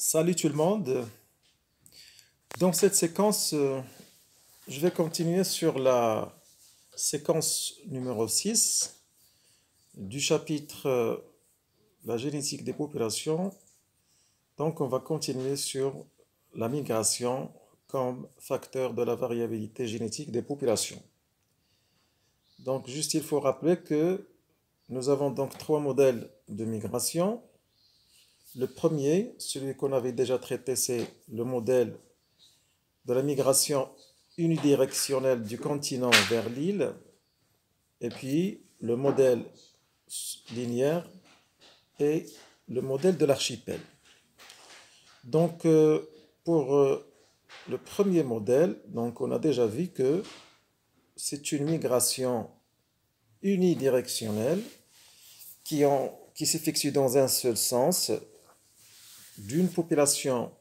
Salut tout le monde. Dans cette séquence, je vais continuer sur la séquence numéro 6 du chapitre La génétique des populations. Donc, on va continuer sur la migration comme facteur de la variabilité génétique des populations. Donc, juste il faut rappeler que nous avons donc trois modèles de migration. Le premier, celui qu'on avait déjà traité, c'est le modèle de la migration unidirectionnelle du continent vers l'île, et puis le modèle linéaire et le modèle de l'archipel. Donc, pour le premier modèle, donc on a déjà vu que c'est une migration unidirectionnelle qui s'effectue dans un seul sens d'une population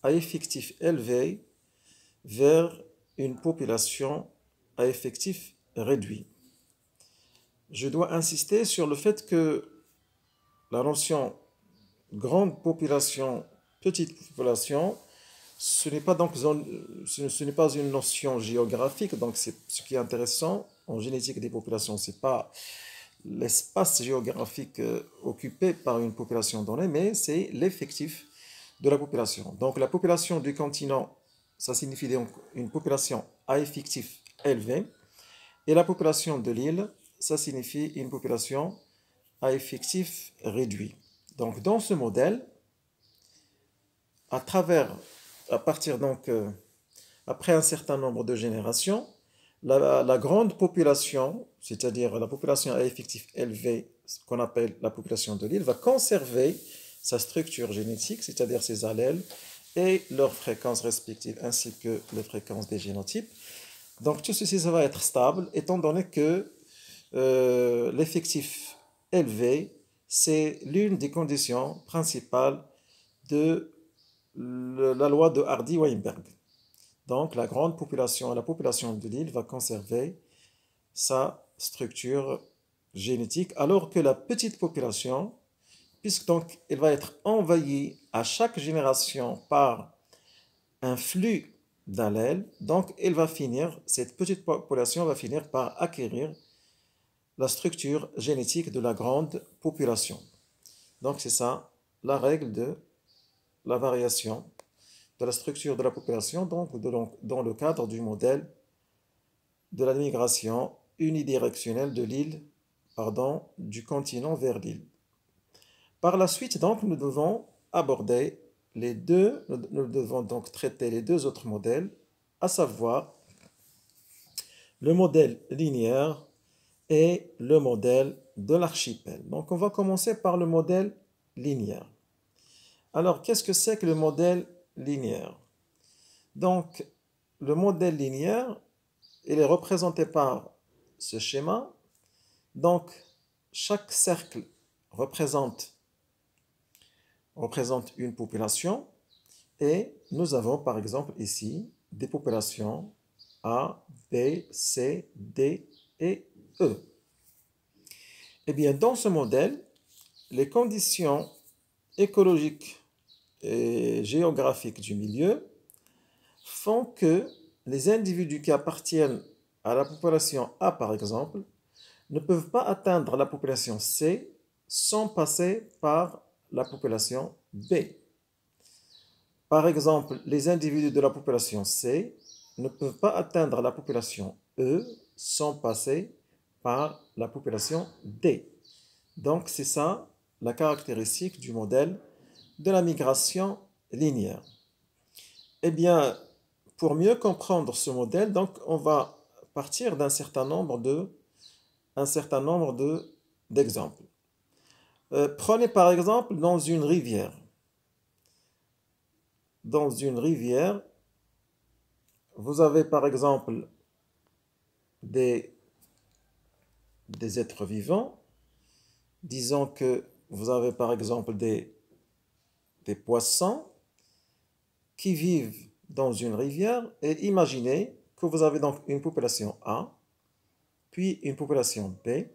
à effectif élevé vers une population à effectif réduit. Je dois insister sur le fait que la notion grande population, petite population, ce n'est pas une notion géographique, donc ce qui est intéressant en génétique des populations, ce n'est pas l'espace géographique occupé par une population donnée, mais c'est l'effectif de la population. Donc la population du continent, ça signifie donc une population à effectif élevé, et la population de l'île, ça signifie une population à effectif réduit. Donc dans ce modèle, après un certain nombre de générations, la grande population, c'est-à-dire la population à effectif élevé, ce qu'on appelle la population de l'île, va conserver sa structure génétique, c'est-à-dire ses allèles et leurs fréquences respectives, ainsi que les fréquences des génotypes. Donc tout ceci, ça va être stable, étant donné que l'effectif élevé, c'est l'une des conditions principales de la loi de Hardy-Weinberg. Donc la grande population, la population de l'île va conserver sa structure génétique, alors que la petite population, puisque donc elle va être envahie à chaque génération par un flux d'allèles, donc cette petite population va finir par acquérir la structure génétique de la grande population. Donc c'est ça la règle de la variation de la structure de la population, donc dans le cadre du modèle de la migration unidirectionnelle de l'île, du continent vers l'île. Par la suite, donc, nous devons donc traiter les deux autres modèles, à savoir le modèle linéaire et le modèle de l'archipel. Donc, on va commencer par le modèle linéaire. Alors, qu'est-ce que c'est que le modèle linéaire? Donc, le modèle linéaire, il est représenté par ce schéma. Donc, chaque cercle représente une population et nous avons par exemple ici des populations A, B, C, D et E. Eh bien, dans ce modèle, les conditions écologiques et géographiques du milieu font que les individus qui appartiennent à la population A, par exemple, ne peuvent pas atteindre la population C sans passer par la population B. Par exemple, les individus de la population C ne peuvent pas atteindre la population E sans passer par la population D. Donc, c'est ça la caractéristique du modèle de la migration linéaire. Eh bien, pour mieux comprendre ce modèle, donc, on va partir d'un certain nombre d'exemples. Prenez par exemple dans une rivière. Dans une rivière, vous avez par exemple des êtres vivants. Disons que vous avez par exemple des poissons qui vivent dans une rivière et imaginez que vous avez donc une population A, puis une population B,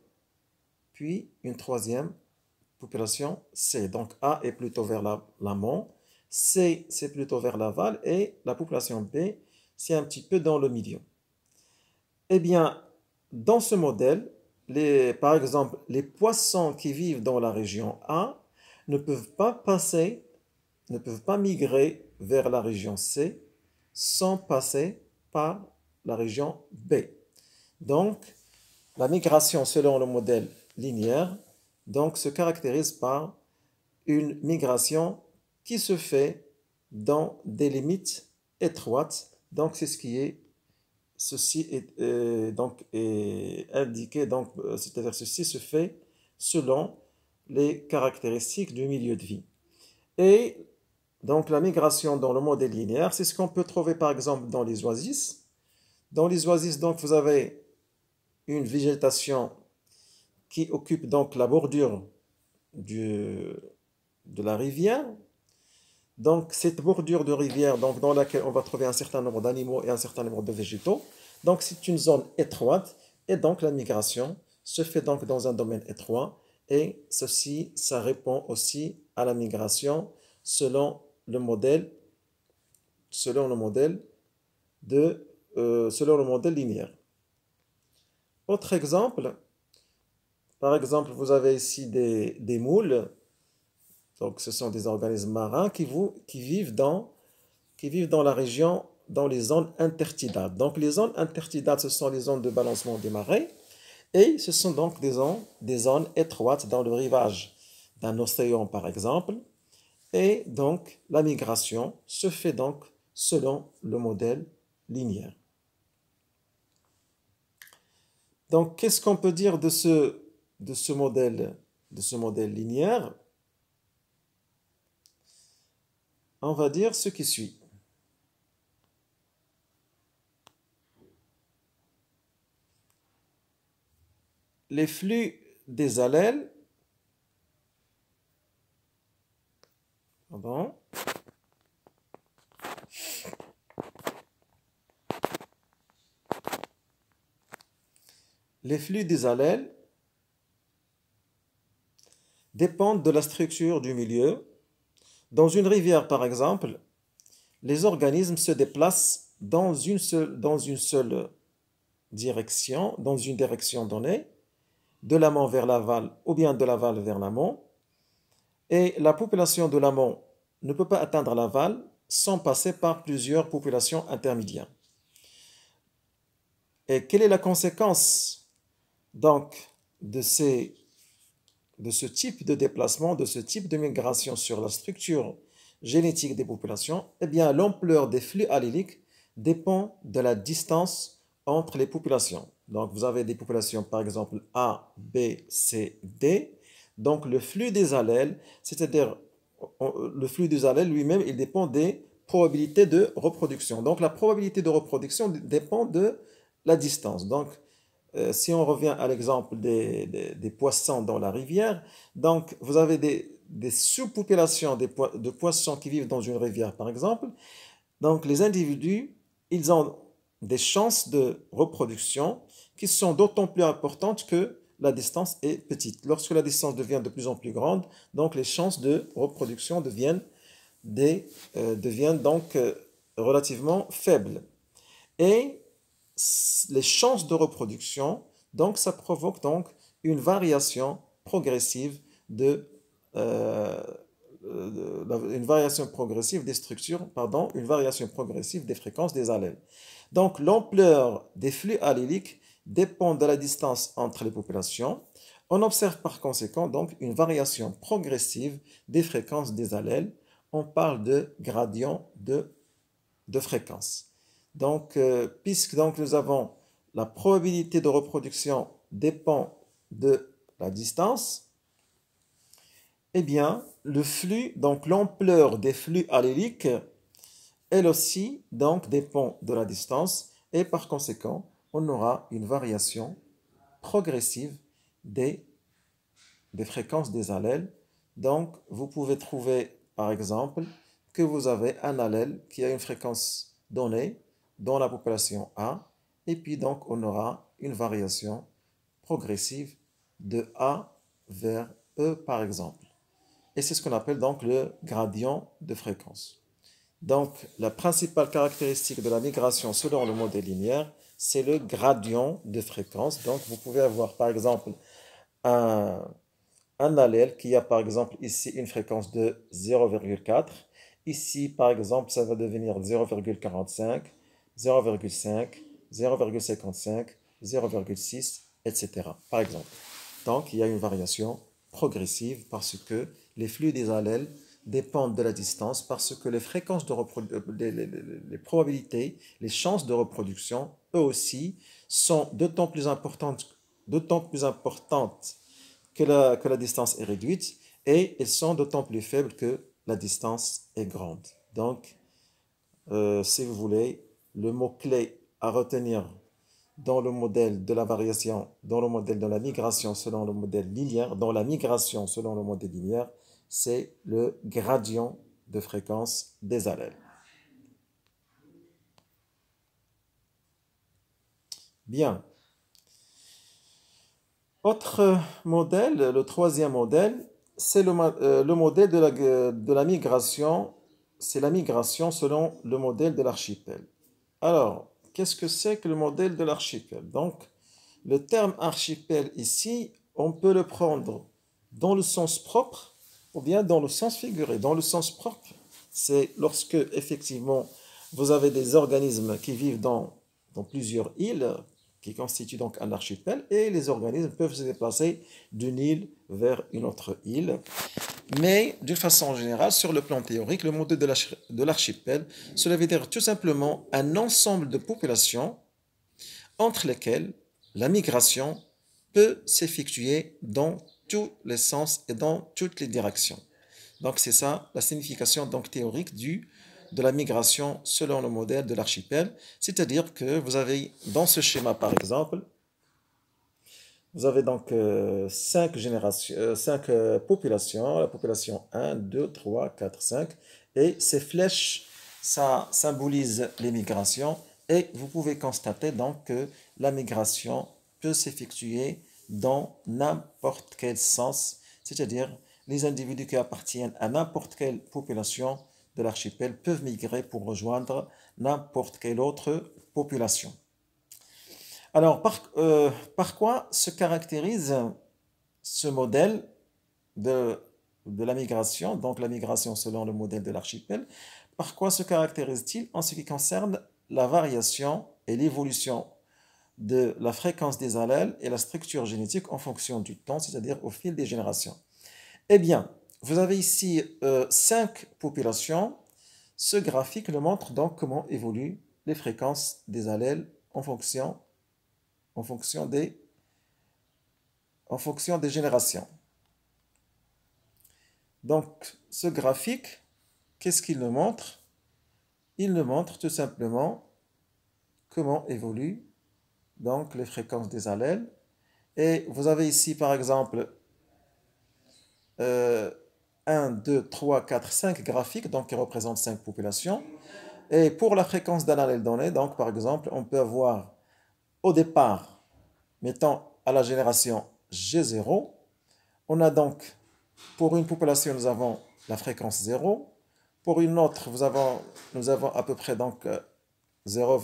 puis une troisième population C. Donc A est plutôt vers l'amont, C, c'est plutôt vers l'aval, et la population B, c'est un petit peu dans le milieu. Eh bien, dans ce modèle, par exemple, les poissons qui vivent dans la région A ne peuvent pas passer, ne peuvent pas migrer vers la région C sans passer par la région B. Donc, la migration selon le modèle linéaire donc, se caractérise par une migration qui se fait dans des limites étroites. Donc, c'est ce qui est ceci est indiqué, c'est-à-dire ceci se fait selon les caractéristiques du milieu de vie. Et donc la migration dans le modèle linéaire, c'est ce qu'on peut trouver par exemple dans les oasis. Dans les oasis, donc vous avez une végétation qui occupe donc la bordure de la rivière. Donc, cette bordure de rivière donc, dans laquelle on va trouver un certain nombre d'animaux et un certain nombre de végétaux. Donc, c'est une zone étroite et donc la migration se fait donc dans un domaine étroit et ceci, ça répond aussi à la migration selon le modèle selon le modèle linéaire. Autre exemple, par exemple, vous avez ici des moules. Donc, ce sont des organismes marins qui vivent dans la région, dans les zones intertidales. Donc, les zones intertidales, ce sont les zones de balancement des marées. Et ce sont donc des zones étroites dans le rivage d'un océan, par exemple. Et donc, la migration se fait donc selon le modèle linéaire. Donc, qu'est-ce qu'on peut dire de ce modèle linéaire? On va dire ce qui suit. Les flux des allèles les flux des allèles dépendent de la structure du milieu. Dans une rivière, par exemple, les organismes se déplacent dans une seule direction, dans une direction donnée, de l'amont vers l'aval ou bien de l'aval vers l'amont. Et la population de l'amont ne peut pas atteindre l'aval sans passer par plusieurs populations intermédiaires. Et quelle est la conséquence donc de ce type de déplacement, de ce type de migration sur la structure génétique des populations? Eh bien, l'ampleur des flux alléliques dépend de la distance entre les populations. Donc, vous avez des populations, par exemple, A, B, C, D. Donc, le flux des allèles, c'est-à-dire le flux des allèles lui-même, il dépend des probabilités de reproduction. Donc, la probabilité de reproduction dépend de la distance. Donc, si on revient à l'exemple des poissons dans la rivière, donc vous avez des sous-populations de poissons qui vivent dans une rivière, par exemple. Donc, les individus, ils ont des chances de reproduction qui sont d'autant plus importantes que la distance est petite. Lorsque la distance devient de plus en plus grande, donc les chances de reproduction deviennent donc relativement faibles. Et les chances de reproduction, donc ça provoque donc une variation progressive une variation progressive des structures, une variation progressive des fréquences des allèles. Donc l'ampleur des flux alléliques dépend de la distance entre les populations. On observe par conséquent donc une variation progressive des fréquences des allèles. On parle de gradient de fréquence. Donc, puisque donc, nous avons la probabilité de reproduction dépend de la distance, eh bien, le flux, donc l'ampleur des flux alléliques, elle aussi, donc, dépend de la distance, et par conséquent, on aura une variation progressive des fréquences des allèles. Donc, vous pouvez trouver, par exemple, que vous avez un allèle qui a une fréquence donnée dans la population A, et puis donc on aura une variation progressive de A vers E, par exemple. et c'est ce qu'on appelle donc le gradient de fréquence. Donc, la principale caractéristique de la migration selon le modèle linéaire, c'est le gradient de fréquence. Donc, vous pouvez avoir par exemple un, un allèle qui a par exemple ici une fréquence de 0,4. Ici, par exemple, ça va devenir 0,45, 0,5, 0,55, 0,6, etc. Par exemple. Donc, il y a une variation progressive parce que les flux des allèles dépendent de la distance, parce que les fréquences de les probabilités, les chances de reproduction, eux aussi, sont d'autant plus importantes que la distance est réduite, et elles sont d'autant plus faibles que la distance est grande. Donc, si vous voulez, le mot-clé à retenir dans le modèle de la variation, dans le modèle de la migration selon le modèle linéaire, dans la migration selon le modèle linéaire, c'est le gradient de fréquence des allèles. Bien. Autre modèle, le troisième modèle, c'est le modèle de la migration. C'est la migration selon le modèle de l'archipel. Alors, qu'est-ce que c'est que le modèle de l'archipel? Donc, le terme archipel ici, on peut le prendre dans le sens propre ou bien dans le sens figuré. Dans le sens propre, c'est lorsque effectivement vous avez des organismes qui vivent dans plusieurs îles, qui constituent donc un archipel, et les organismes peuvent se déplacer d'une île vers une autre île. Mais d'une façon générale, sur le plan théorique, le modèle de l'archipel, cela veut dire tout simplement un ensemble de populations entre lesquelles la migration peut s'effectuer dans tous les sens et dans toutes les directions. Donc c'est ça la signification donc théorique de la migration selon le modèle de l'archipel. C'est-à-dire que vous avez dans ce schéma par exemple, vous avez donc cinq populations, la population 1, 2, 3, 4, 5, et ces flèches, ça symbolise les migrations, et vous pouvez constater donc que la migration peut s'effectuer dans n'importe quel sens, c'est-à-dire les individus qui appartiennent à n'importe quelle population de l'archipel peuvent migrer pour rejoindre n'importe quelle autre population. Alors, par quoi se caractérise ce modèle de la migration, donc la migration selon le modèle de l'archipel? Par quoi se caractérise-t-il en ce qui concerne la variation et l'évolution de la fréquence des allèles et la structure génétique en fonction du temps, c'est-à-dire au fil des générations? Eh bien, vous avez ici 5 populations. Ce graphique le montre donc comment évoluent les fréquences des allèles en fonction en fonction des générations. Donc, ce graphique, qu'est-ce qu'il nous montre? Il nous montre tout simplement comment évoluent donc les fréquences des allèles. Et vous avez ici, par exemple, 1, 2, 3, 4, 5 graphiques, donc qui représentent 5 populations. Et pour la fréquence d'un allèle donné, donc par exemple, on peut avoir au départ, mettons à la génération G0, on a donc, pour une population, nous avons la fréquence 0. Pour une autre, nous avons à peu près donc 0,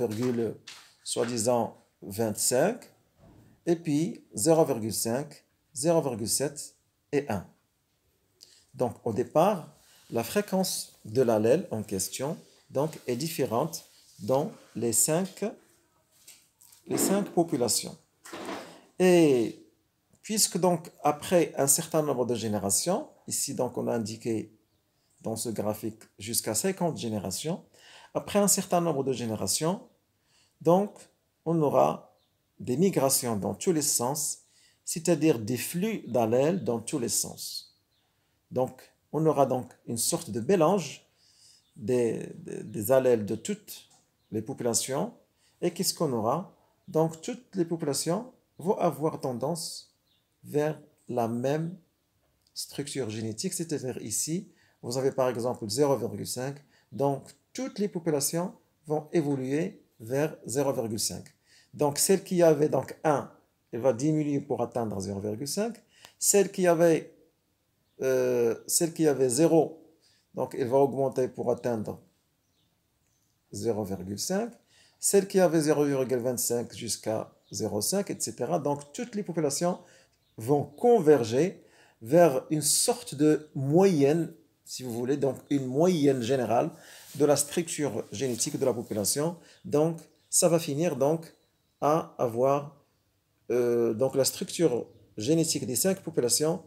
soi-disant 25. Et puis 0,5, 0,7 et 1. Donc au départ, la fréquence de l'allèle en question donc, est différente dans les 5 populations. Et puisque donc après un certain nombre de générations, ici donc on a indiqué dans ce graphique jusqu'à 50 générations, après un certain nombre de générations, donc on aura des migrations dans tous les sens, c'est-à-dire des flux d'allèles dans tous les sens. Donc on aura donc une sorte de mélange des allèles de toutes les populations, et qu'est-ce qu'on aura? Donc toutes les populations vont avoir tendance vers la même structure génétique, c'est-à-dire ici, vous avez par exemple 0,5, donc toutes les populations vont évoluer vers 0,5. Donc celle qui avait donc 1, elle va diminuer pour atteindre 0,5. Celle qui avait celle qui avait 0, donc elle va augmenter pour atteindre 0,5. Celle qui avait 0,25 jusqu'à 0,5, etc. Donc toutes les populations vont converger vers une sorte de moyenne, si vous voulez, donc une moyenne générale de la structure génétique de la population. Donc ça va finir donc à avoir donc la structure génétique des 5 populations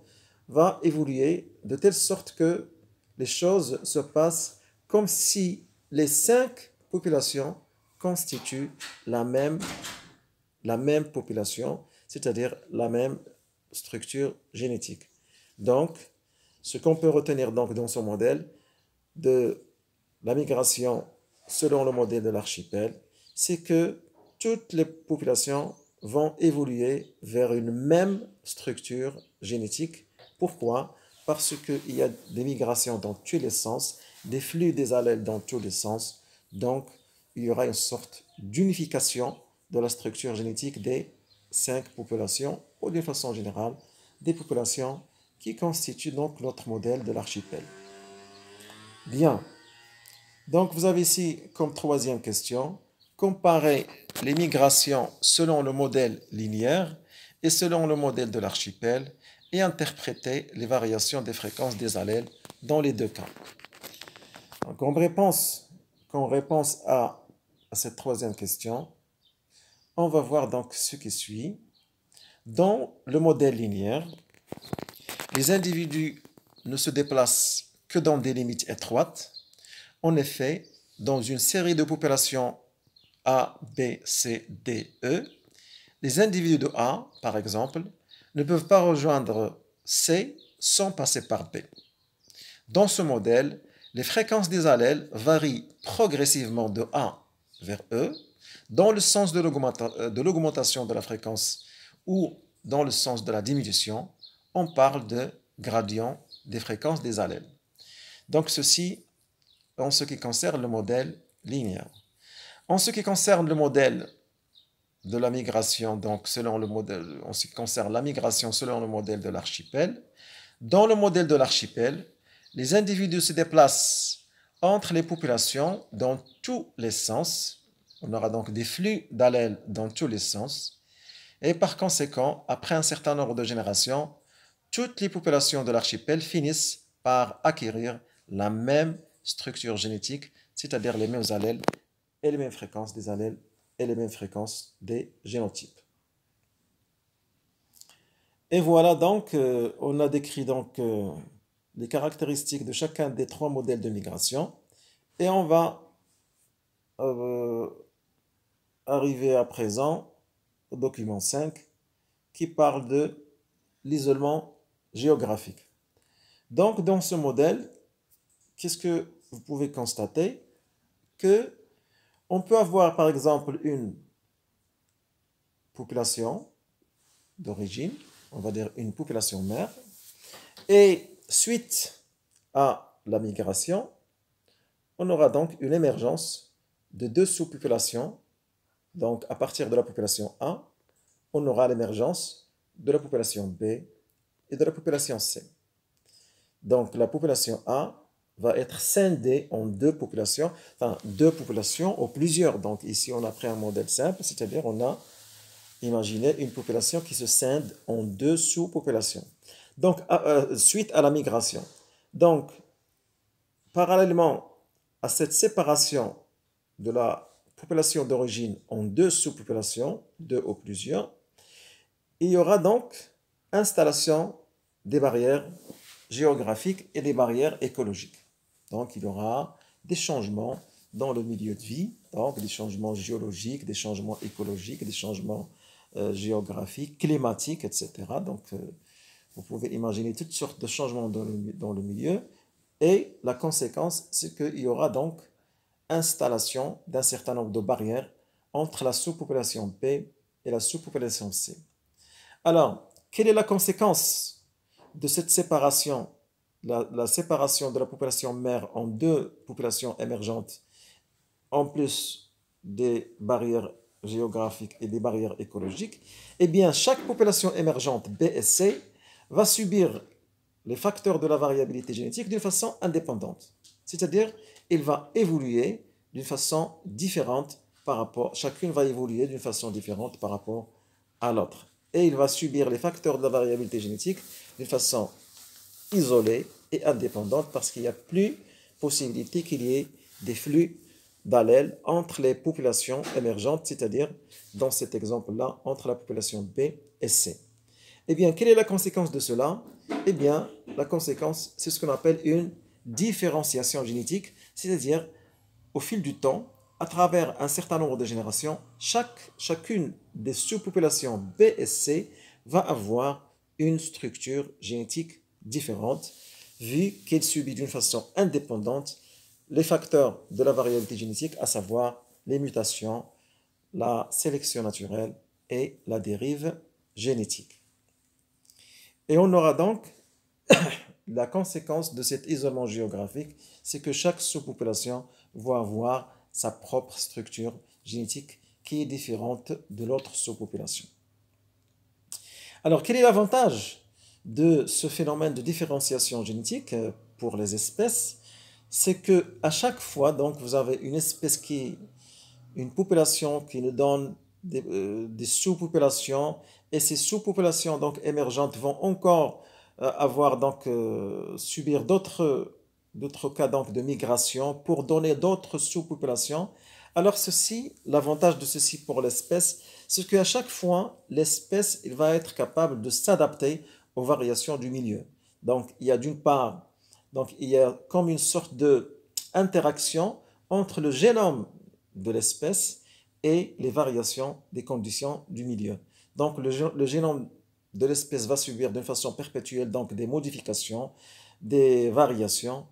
va évoluer de telle sorte que les choses se passent comme si les 5 populations constituent la même population, c'est-à-dire la même structure génétique. Donc, ce qu'on peut retenir donc dans ce modèle de la migration selon le modèle de l'archipel, c'est que toutes les populations vont évoluer vers une même structure génétique. Pourquoi? Parce qu'il y a des migrations dans tous les sens, des flux des allèles dans tous les sens. Donc, il y aura une sorte d'unification de la structure génétique des 5 populations, ou d'une façon générale, des populations qui constituent donc notre modèle de l'archipel. Bien. Donc, vous avez ici comme troisième question, comparer les migrations selon le modèle linéaire et selon le modèle de l'archipel et interpréter les variations des fréquences des allèles dans les deux cas. Donc, en réponse à cette troisième question, on va voir donc ce qui suit. Dans le modèle linéaire, les individus ne se déplacent que dans des limites étroites. En effet, dans une série de populations A, B, C, D, E, les individus de A, par exemple, ne peuvent pas rejoindre C sans passer par B. Dans ce modèle, les fréquences des allèles varient progressivement de A vers E, dans le sens de l'augmentation de la fréquence ou dans le sens de la diminution. On parle de gradient des fréquences des allèles. Donc ceci en ce qui concerne le modèle linéaire. En ce qui concerne le modèle de la migration, donc selon le modèle, en ce qui concerne la migration selon le modèle de l'archipel, dans le modèle de l'archipel, les individus se déplacent entre les populations dans tous les sens. On aura donc des flux d'allèles dans tous les sens. Et par conséquent, après un certain nombre de générations, toutes les populations de l'archipel finissent par acquérir la même structure génétique, c'est-à-dire les mêmes allèles et les mêmes fréquences des allèles et les mêmes fréquences des génotypes. Et voilà donc, on a décrit donc les caractéristiques de chacun des 3 modèles de migration et on va arriver à présent au document 5 qui parle de l'isolement géographique. Donc dans ce modèle, qu'est-ce que vous pouvez constater? Que on peut avoir par exemple une population d'origine, on va dire une population mère, et suite à la migration, on aura donc une émergence de 2 sous-populations. Donc à partir de la population A, on aura l'émergence de la population B et de la population C. Donc la population A va être scindée en 2 populations, enfin 2 populations ou plusieurs. Donc ici on a pris un modèle simple, c'est-à-dire on a imaginé une population qui se scinde en 2 sous-populations. Donc suite à la migration. Donc parallèlement à cette séparation de la population d'origine en 2 sous-populations, 2 ou plusieurs, il y aura donc installation des barrières géographiques et des barrières écologiques. Donc il y aura des changements dans le milieu de vie, donc des changements géologiques, des changements écologiques, des changements géographiques, climatiques, etc. Donc vous pouvez imaginer toutes sortes de changements dans le milieu et la conséquence c'est qu'il y aura donc installation d'un certain nombre de barrières entre la sous-population B et la sous-population C. Alors, quelle est la conséquence de cette séparation, la séparation de la population mère en 2 populations émergentes, en plus des barrières géographiques et des barrières écologiques? Eh bien, chaque population émergente B et C va subir les facteurs de la variabilité génétique d'une façon indépendante. C'est-à-dire, il va évoluer d'une façon différente par rapport, chacune va évoluer d'une façon différente par rapport à l'autre. Et il va subir les facteurs de la variabilité génétique d'une façon isolée et indépendante parce qu'il n'y a plus possibilité qu'il y ait des flux d'allèles entre les populations émergentes, c'est-à-dire, dans cet exemple-là, entre la population B et C. Eh bien, quelle est la conséquence de cela? Eh bien, la conséquence, c'est ce qu'on appelle une différenciation génétique, c'est-à-dire, au fil du temps, à travers un certain nombre de générations, chacune des sous-populations B et C va avoir une structure génétique différente, vu qu'elle subit d'une façon indépendante les facteurs de la variabilité génétique, à savoir les mutations, la sélection naturelle et la dérive génétique. Et on aura donc la conséquence de cet isolement géographique, c'est que chaque sous-population va avoir sa propre structure génétique qui est différente de l'autre sous-population. Alors, quel est l'avantage de ce phénomène de différenciation génétique pour les espèces? C'est que à chaque fois, donc, vous avez une espèce une population qui nous donne des sous-populations, et ces sous-populations donc émergentes vont encore avoir donc subir d'autres cas donc de migration pour donner d'autres sous-populations. Alors ceci, l'avantage de ceci pour l'espèce, c'est qu'à chaque fois, l'espèce il va être capable de s'adapter aux variations du milieu. Donc il y a d'une part, donc il y a comme une sorte de interaction entre le génome de l'espèce et les variations des conditions du milieu. Donc le génome de l'espèce va subir d'une façon perpétuelle donc des modifications, des variations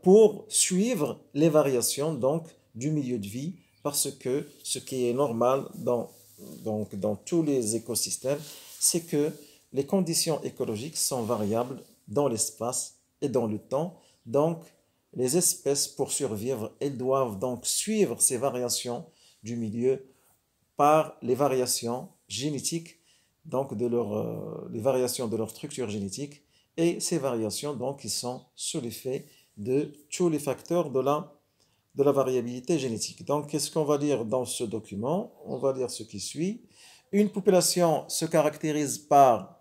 pour suivre les variations donc du milieu de vie, parce que ce qui est normal dans tous les écosystèmes, c'est que les conditions écologiques sont variables dans l'espace et dans le temps. Donc, les espèces, pour survivre, elles doivent donc suivre ces variations du milieu par les variations génétiques, donc les variations de leur structure génétique, et ces variations donc qui sont sous l'effet de tous les facteurs de la variabilité génétique. Donc, qu'est-ce qu'on va lire dans ce document? On va lire ce qui suit. Une population se caractérise par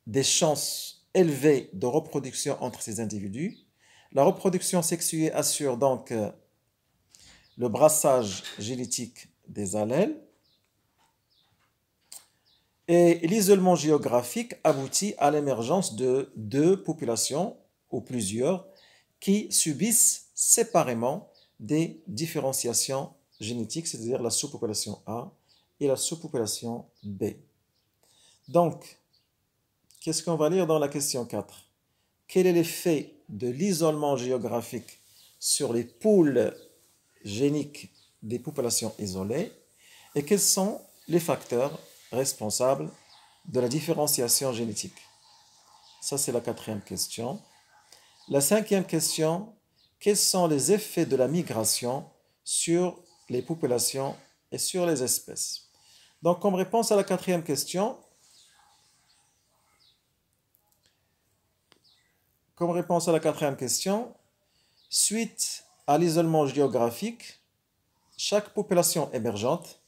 des chances élevées de reproduction entre ces individus. La reproduction sexuée assure donc le brassage génétique des allèles. Et l'isolement géographique aboutit à l'émergence de deux populations ou plusieurs qui subissent séparément des différenciations génétiques, c'est-à-dire la sous-population A et la sous-population B. Donc, qu'est-ce qu'on va lire dans la question 4? Quel est l'effet de l'isolement géographique sur les poules géniques des populations isolées et quels sont les facteurs responsables de la différenciation génétique? Ça, c'est la quatrième question. La cinquième question, quels sont les effets de la migration sur les populations et sur les espèces? Donc, comme réponse à la quatrième question, suite à l'isolement géographique, chaque population émergente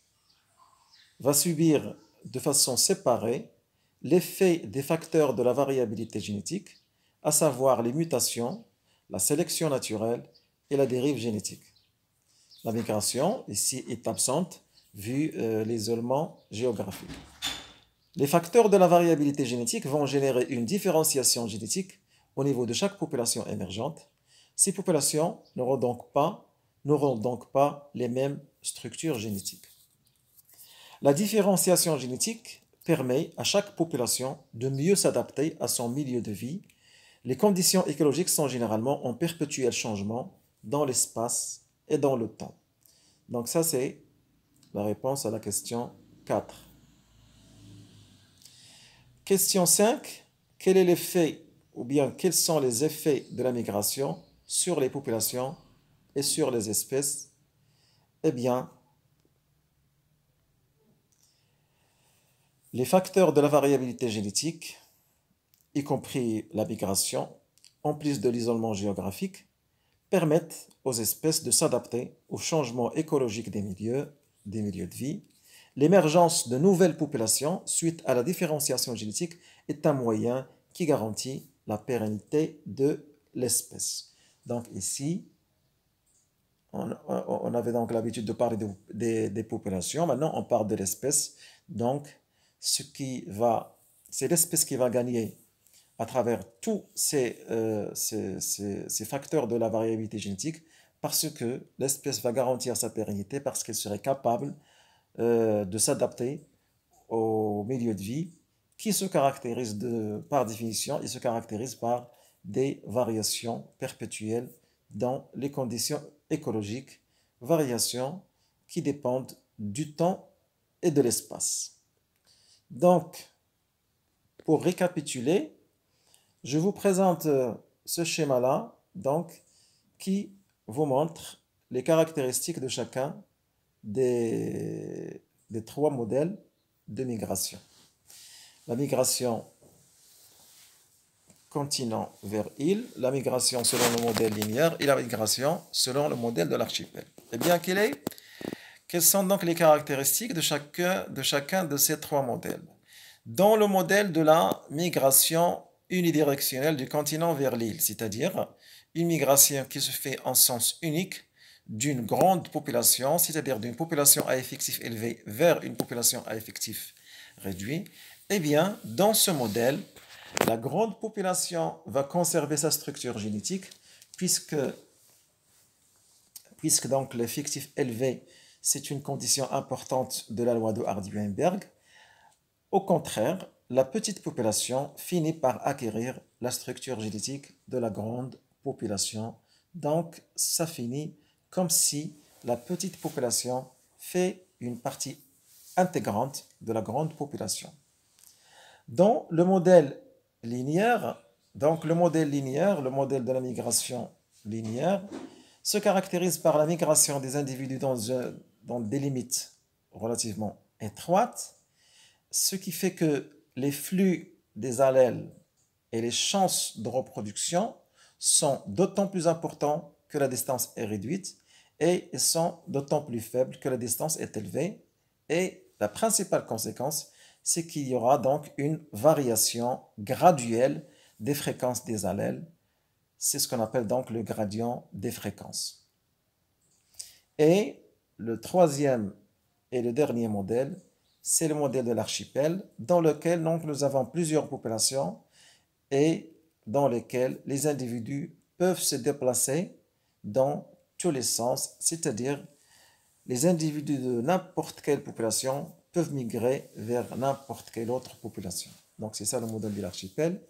va subir de façon séparée l'effet des facteurs de la variabilité génétique, à savoir les mutations, la sélection naturelle et la dérive génétique. La migration, ici, est absente vu l'isolement géographique. Les facteurs de la variabilité génétique vont générer une différenciation génétique au niveau de chaque population émergente. Ces populations n'auront donc pas les mêmes structures génétiques. La différenciation génétique permet à chaque population de mieux s'adapter à son milieu de vie. Les conditions écologiques sont généralement en perpétuel changement dans l'espace et dans le temps. Donc ça, c'est la réponse à la question 4. Question 5. Quel est l'effet ou bien quels sont les effets de la migration sur les populations et sur les espèces? Eh bien, les facteurs de la variabilité génétique, y compris la migration, en plus de l'isolement géographique, permettent aux espèces de s'adapter aux changements écologiques des milieux de vie. L'émergence de nouvelles populations suite à la différenciation génétique est un moyen qui garantit la pérennité de l'espèce. Donc ici, on avait donc l'habitude de parler des populations. Maintenant, on parle de l'espèce. Donc, c'est l'espèce qui va gagner à travers tous ces facteurs de la variabilité génétique parce que l'espèce va garantir sa pérennité, parce qu'elle serait capable de s'adapter au milieu de vie qui se caractérise par définition, il se caractérise par des variations perpétuelles dans les conditions écologiques, variations qui dépendent du temps et de l'espace. Donc, pour récapituler, je vous présente ce schéma-là, donc, qui vous montre les caractéristiques de chacun des 3 modèles de migration. La migration continent vers île, la migration selon le modèle linéaire et la migration selon le modèle de l'archipel. Eh bien, quelles sont donc les caractéristiques de chacun de ces 3 modèles? Dans le modèle de la migration unidirectionnelle du continent vers l'île, c'est-à-dire une migration qui se fait en sens unique d'une grande population, c'est-à-dire d'une population à effectif élevé vers une population à effectif réduit, eh bien, dans ce modèle, la grande population va conserver sa structure génétique puisque donc l'effectif élevé, c'est une condition importante de la loi de Hardy-Weinberg. Au contraire, la petite population finit par acquérir la structure génétique de la grande population. Donc, ça finit comme si la petite population fait une partie intégrante de la grande population. Dans le modèle linéaire, le modèle de la migration linéaire, se caractérise par la migration des individus dans des limites relativement étroites, ce qui fait que les flux des allèles et les chances de reproduction sont d'autant plus importants que la distance est réduite et ils sont d'autant plus faibles que la distance est élevée. Et la principale conséquence, c'est qu'il y aura donc une variation graduelle des fréquences des allèles. C'est ce qu'on appelle donc le gradient des fréquences. Et le troisième et le dernier modèle, c'est le modèle de l'archipel, dans lequel donc, nous avons plusieurs populations et dans lesquelles les individus peuvent se déplacer dans tous les sens, c'est-à-dire les individus de n'importe quelle population peuvent migrer vers n'importe quelle autre population. Donc c'est ça le modèle de l'archipel.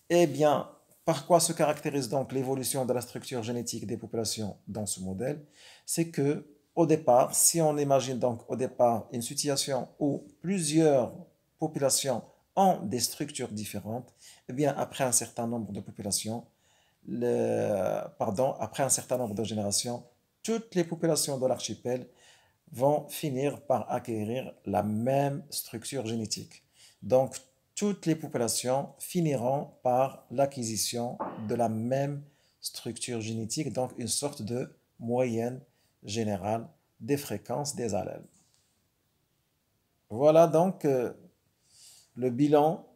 Eh bien, par quoi se caractérise donc l'évolution de la structure génétique des populations dans ce modèle? C'est que au départ, si on imagine donc au départ une situation où plusieurs populations ont des structures différentes, eh bien après un certain nombre de populations, après un certain nombre de générations, toutes les populations de l'archipel vont finir par acquérir la même structure génétique. Donc, toutes les populations finiront par l'acquisition de la même structure génétique, donc une sorte de moyenne générale des fréquences des allèles. Voilà donc le bilan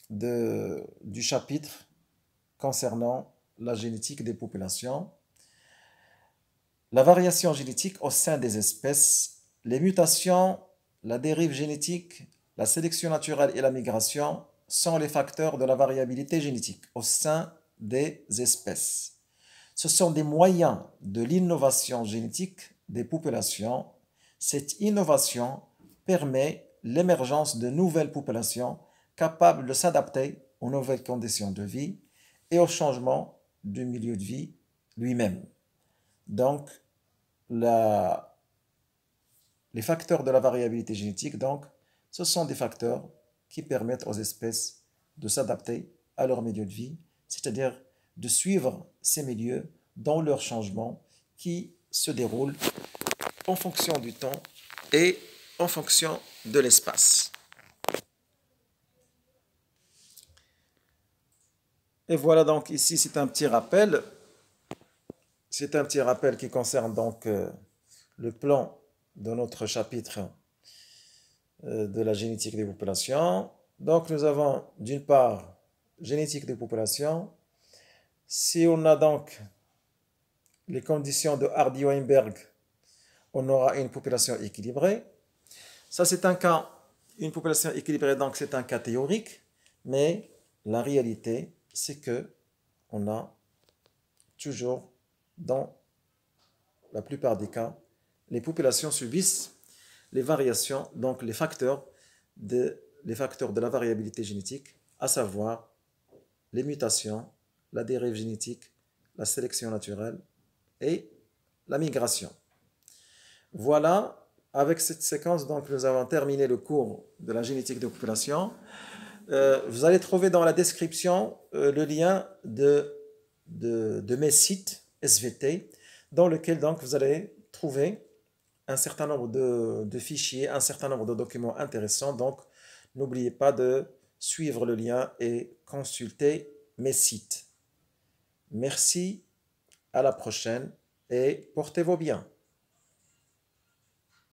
du chapitre concernant la génétique des populations. La variation génétique au sein des espèces, les mutations, la dérive génétique, la sélection naturelle et la migration sont les facteurs de la variabilité génétique au sein des espèces. Ce sont des moyens de l'innovation génétique des populations. Cette innovation permet l'émergence de nouvelles populations capables de s'adapter aux nouvelles conditions de vie et au changement du milieu de vie lui-même. Donc, les facteurs de la variabilité génétique, donc, ce sont des facteurs qui permettent aux espèces de s'adapter à leur milieu de vie, c'est-à-dire de suivre ces milieux dans leur changement qui se déroulent en fonction du temps et en fonction de l'espace. Et voilà donc ici, c'est un petit rappel. C'est un petit rappel qui concerne donc le plan de notre chapitre de la génétique des populations. Donc nous avons d'une part génétique des populations. Si on a donc les conditions de Hardy-Weinberg, on aura une population équilibrée. Ça c'est un cas, une population équilibrée, donc c'est un cas théorique, mais la réalité c'est que on a toujours, dans la plupart des cas, les populations subissent les variations, donc les facteurs de la variabilité génétique, à savoir les mutations, la dérive génétique, la sélection naturelle et la migration. Voilà, avec cette séquence, donc, nous avons terminé le cours de la génétique de population. Vous allez trouver dans la description le lien de mes sites SVT, dans lequel donc, vous allez trouver un certain nombre de fichiers, un certain nombre de documents intéressants. Donc, n'oubliez pas de suivre le lien et consulter mes sites. Merci, à la prochaine et portez-vous bien.